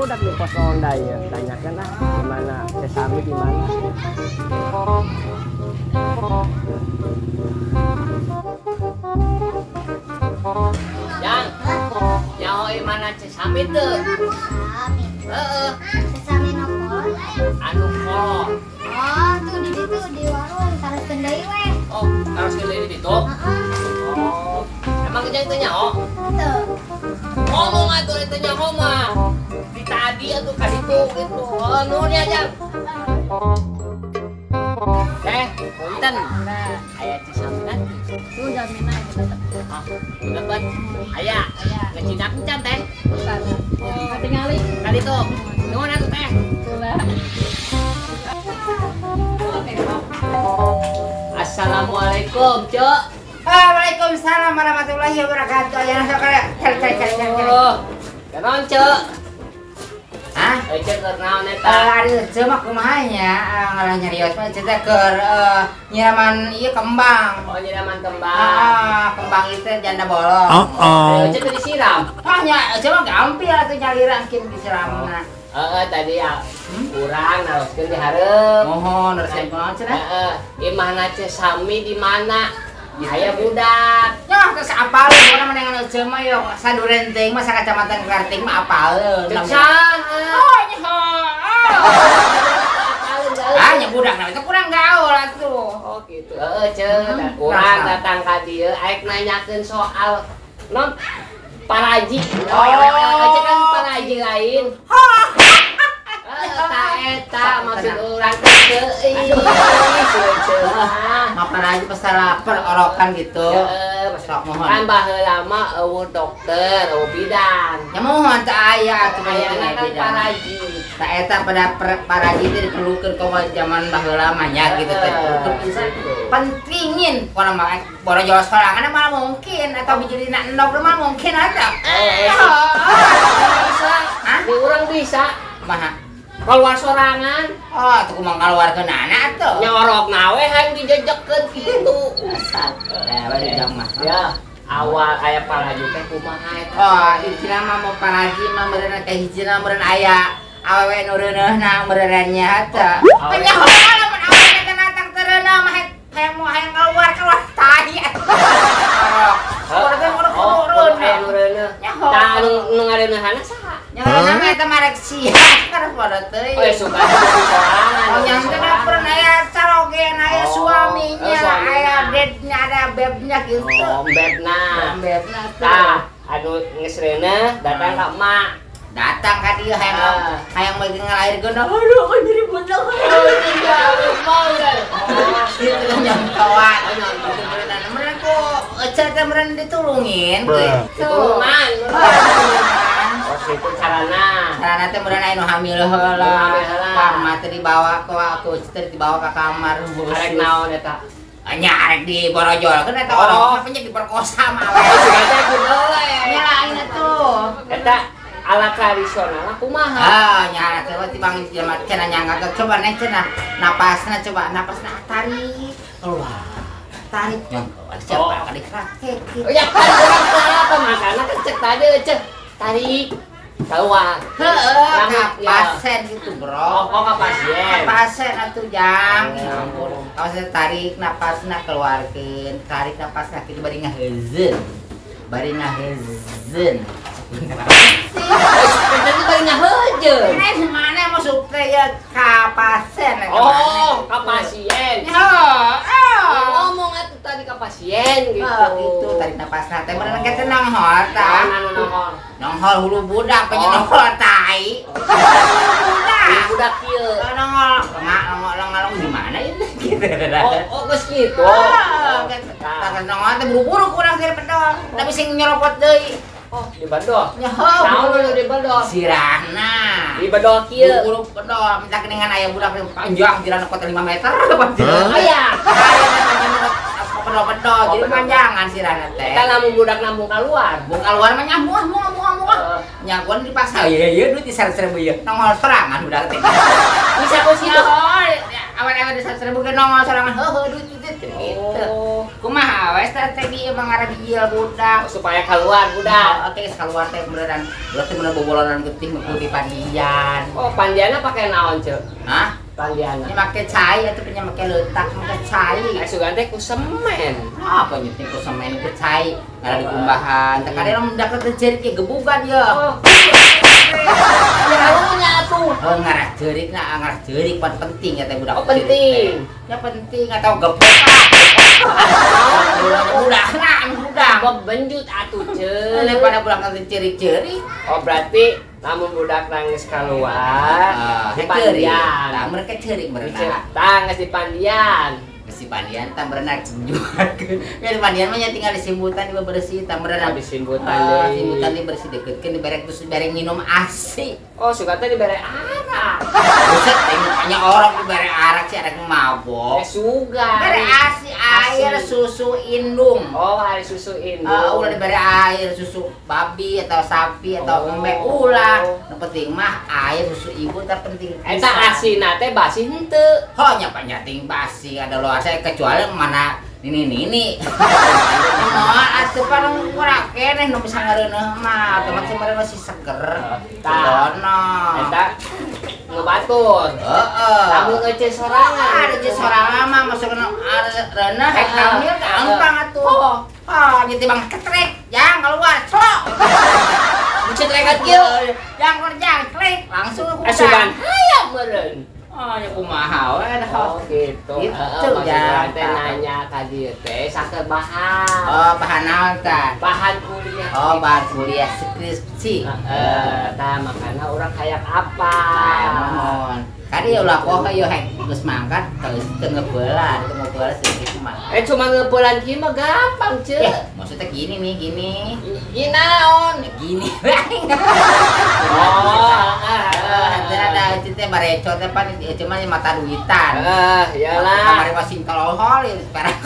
budak di pos ronda ya. Tanyakan lah di mana Sesami di mana. Yang nyaoi mana Sesami tuh? Sesami nopol. Anu kolot. Oh, tuh di situ di warung taruh kendai weh. Oh, harus gede di situ. Oh, emang kerja itu nyaho? Tuh. Ngomong atuh itu nyaho mah. Di tadi atuh ka ditu gitu. Oh, nuhun ya, Jang. Punten. Aya Sesami nanti. Tuh jaminan kita tetep. Ah, udah ban. Aya. Ngecinak encan teh. Bukan. Ketinggali. Ka ditu. Nuhun atuh teh. Tulah. Assalamualaikum, Cuk. Waalaikumsalam warahmatullahi wabarakatuh. Ya nasa kaya. Cari. Oh, kenaon, Cuk? Hah? Cuk kenaon eta? Aduh, cuma kumahanya ngalah nyarios mah cerita keur nyiraman ieu kembang. Oh, nyiraman kembang. Kembang itu janda bolong. Ayo Cuk disiram. Nya cuma gampil atuh nyaliran kieu disiramna. Tadi ya kurang naroskeun di hareup. Mohon resep naon cenah? Imahna Sesami di mana? Aya budak. Nya geus apaleun urang menengan euceum mah yo sadurenteng mah sakacamatan Karting mah apaleun. Cek saha? Oh, nya. Nya budak na itu kurang gaul atuh. Oh gitu. Cek. Urang datang ka dieu aek nanyakeun soal non paraji. Cek kan paraji lain. Eta maksud urang teh teuing. Makan aja pas lapar orokan gitu. Sok mohon. Kan baheula mah eueuh dokter, eueuh bidan. Ya mohon teu aya atuh Ayana kan paraji. Tah eta pada paraji teh diperlukeun ka zaman baheula mah nya gitu teh. Pentingin pokona mah borojol sorangan mah mungkin atau bijilina endog mah mungkin ada. Bisa. Di urang bisa. Kumaha? Keluar sorangan. Oh, tuh kumaha kaluarkeun anak atuh. Nyorok nawe hayang dijejekeun kitu. Ya, bari jam mah. Ya, awal aya paraji teh kumaha eta? Oh, intina mah mau paraji mah meureun ka hijina meureun aya awewe nu reuneuhna meureunna nya teh. Nya lamun awewe teh natang teu reuneuh mah hayang keluar tai atuh. Ora teh urut Aya nu reuneuh. Tah nu ngareuneuhana saha? Nya namanya teh marek sia kana pada teh. Oh, suka sorangan. Oh, yang teh pernah aya carogen, aya suaminya, aya dednya, ada bebnya gitu. Oh, bebna. Bebna tuh. Tah, anu geus reuneuh datang ka emak. Datang ka dieu hayang meuli ngalairkeun. Aduh, aku jadi beunang. Mau kan? Itu yang kawan. Meureun ku ecet teh meureun ditulungin. Tulungan. Oh, itu carana. Carana teh meureun aya nu hamil heula. Kamar teh dibawa aku teh dibawa ka kamar. Arek naon eta? Nya arek di borojol kan eta orang mah diperkosa mah. Sugateh kumaha? Nya lain atuh. Eta alat tradisional kumaha? Nya teh tibang jelema cenah nyangka coba nih cenah napasna coba napasna tarik keluar. Tarik yang coba kali praktek. Oh ya kan urang teh apa makana kan cek tadi cek tarik keluar. Pasien gitu, Bro. Oh, ka pasien. Pasien atuh Jang. Ya ampun. Kalau saya tarik napasna keluarkeun, tarik napasna kitu bari ngaheuzeun. Bari ngaheuzeun. Sebenarnya bari ngaheujeun. Ini mana masuk teh ya ka pasien. Oh, ka pasien. Ngomong atuh tadi ka pasien gitu. Gitu tarik napasna teh meureun ke tenang hol tah. Anu nongol. Nongol hulu budak pengen nongol tai. Budak. Budak kieu. Nongol di mana itu? Gitu. Oh, geus kitu. Tah nongol teh buru-buru kurang sih pedol. Tapi sing nyeropot deui. Oh, di Bandung. Nyaho. Naon lu di Bandung? Sirahna. Di Bandung kieu. Buru-buru pedol minta keningan aya budak panjang sirahna kota 5 meter. Aya. Pedol-pedol jadi panjangan sirahna teh. Kita lamun budak nambung keluar. Bung keluar mah nyamuah. Nyakuan dipaksa. Iya duit di 100.000 ieu. Nongol serangan budak teh. Bisa ku situ. awal-awal di 100.000 ke nongol sorangan heuheuh duit gitu. Kumaha we strategi emang arah diil budak supaya keluar budak. Oke, keluar teh beneran. Berarti bener bobolonan getih mengikuti pandian. Oh, pandiana pakai naon, Ceu? Hah? Pandiana. Ini pakai cai atau punya pakai letak pakai cai. Sugan teh ku semen. Apa nyeting ku semen ke cai? Ngara dikumbahan. Teh kadang mendak teh jerik ge gebugan ya. Jauhnya tuh. Oh, ngarah jerik pan penting ya teh budak. Oh, penting. Ya penting atau gebuk. Budak. Benjut atuh, Ceu. Daripada budak nanti jerik-jerik. Oh, berarti lamun budak nangis keluar di pandian. Tah mereka jerik mereka. Tah geus di pandian. Si pandian tah berenang juakeun. Ya di pandian mah nya tinggal disimbutan di bersih tah berenang Disimbutan deui. simbutan di bersih dekeutkeun diberek terus diberek minum ASI. Oh, suka teh dibere arak. Buset tengoknya orang dibere arak sih ada yang mabok. Sugar. Dibere ASI air susu indung. Oh, air susu ini. Ulah dibere air susu babi atau sapi atau embe ulah. Nu penting mah air susu ibu teh penting. Eta asina teh basi henteu. Nya panyating basi ada luar saya kecuali mana ini. Nah, atuh parang kurang keneh nu bisa ngareuneuh mah, otomatis meureun masih seger. Tah. Eta nu batur. Heeh. Lamun ngece sorangan. Ada je sorangan mah masuk reuneuh hek hamil gampang atuh. Jadi bang ketrek, jang keluar, clok. Bucet rekat kieu. Jang kerja, klik langsung Asugan hayam meureun. Ya kumaha we dah. Oh gitu. Itu ya. ya. Teh nanya ka dieu teh saker bahan. Bahan naon tah? Bahan kuliah. Bahan kuliah skripsi. Tah makana urang kayak apa? Mohon. Kadi ulah poho yo hek geus mangkat geus teu ngeupeula sedikit mah. Cuma ngeupulan kieu mah gampang, Ceu. Maksudnya gini nih, gini. Ginaon? Gini. Ada Ada teh bareco teh pan cuma mata duitan. Iyalah. Kamari masih tolol sekarang.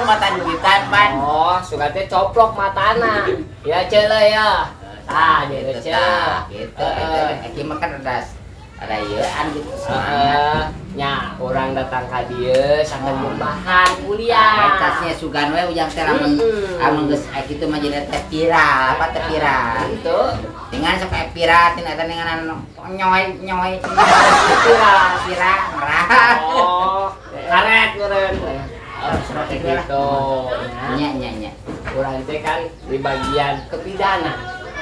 Mata duitan pan. Oh, suka teh coplok matana. Ya ceula ya. Tah, gitu Ceu. Gitu. Aki mah kan ada yeuan gitu. Nya urang datang ka dieu sakeun bahan kuliah. Tasnya sugan we ujang teh lamun geus kitu mah jadi teh pira, apa teh pira. Itu dengan sok pira tina eta dengan nyoy pira merah. Oh, karet meureun. Gitu. Nya. Urang teh kan di bagian kepidana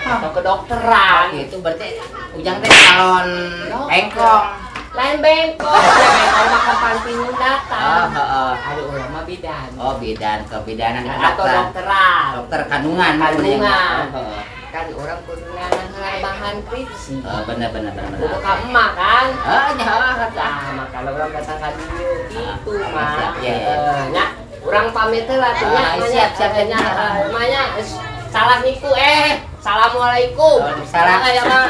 atau kedokteran. Itu berarti ujang teh calon bengkong. Lain bengkok, ya bengkok mah kapan pinun datang. Ada urang mah bidan. Bidan, kebidanan Atau dokteran. Dokter kandungan. Kan orang kudu ngarang bahan skripsi. Bener. Kudu ka emak kan? Nya. Makanya orang datang ka dieu gitu mah. Iya. Nya, urang pamit heula teh nya. Siap nya. Emanya salah niku Assalamualaikum. Waalaikumsalam. Ya mah.